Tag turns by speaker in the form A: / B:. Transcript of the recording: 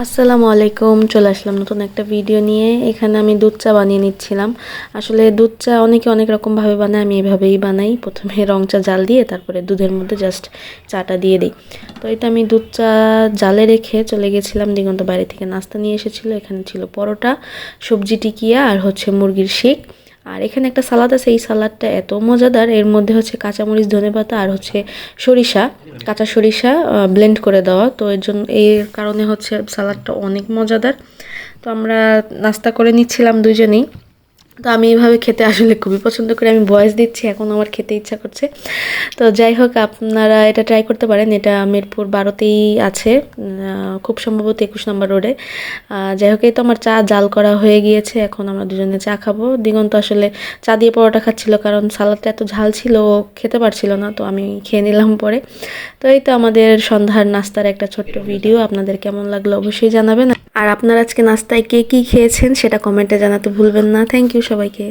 A: আসসালামু আলাইকুম, চলে আসলাম নতুন একটা ভিডিও নিয়ে। এখানে আমি দুধ চা বানিয়ে নিচ্ছিলাম। আসলে দুধ চা অনেকে অনেক রকমভাবে বানায়, আমি এভাবেই বানাই। প্রথমে রং চা জাল দিয়ে তারপরে দুধের মধ্যে জাস্ট চাটা দিয়ে দিই। তো এটা আমি দুধ চা জালে রেখে চলে গেছিলাম। দিগন্ত বাইরে থেকে নাস্তা নিয়ে এসেছিলো। এখানে ছিল পরোটা, সবজি টিকিয়া আর হচ্ছে মুরগির শিক। আর এখানে একটা সালাদ আছে, এই সালাদটা এত মজাদার। এর মধ্যে হচ্ছে কাঁচামরিচ, ধনেপাতা আর হচ্ছে সরিষা, কাঁচা সরিষা ব্লেন্ড করে দেওয়া। তো এর কারণে হচ্ছে সালাদটা অনেক মজাদার। তো আমরা নাস্তা করে নিচ্ছিলাম দুজনেই। তো আমি এইভাবে খেতে আসলে খুবই পছন্দ করি। আমি ভয়েস দিচ্ছি, এখন আমার খেতে ইচ্ছা করছে। তো যাই হোক, আপনারা এটা ট্রাই করতে পারেন। এটা মিরপুর 12তেই আছে, খুব সম্ভবত 21 নম্বর রোডে। যাই হোক, এই তো আমার চা জাল করা হয়ে গিয়েছে। এখন আমরা দুজনে চা খাবো। দিগন্ত আসলে চা দিয়ে পরোটা খাচ্ছিল, কারণ সালাদটা এত ঝাল ছিল, ও খেতে পারছিল না। তো আমি খেয়ে নিলাম পরে। তো এই তো আমাদের সন্ধ্যার নাস্তার একটা ছোট্ট ভিডিও। আপনাদের কেমন লাগলো অবশ্যই জানাবেন। আর আপনারা আজকে নাস্তায় কে কী খেয়েছেন সেটা কমেন্টে জানাতে ভুলবেন না। থ্যাংক ইউ সবাইকে।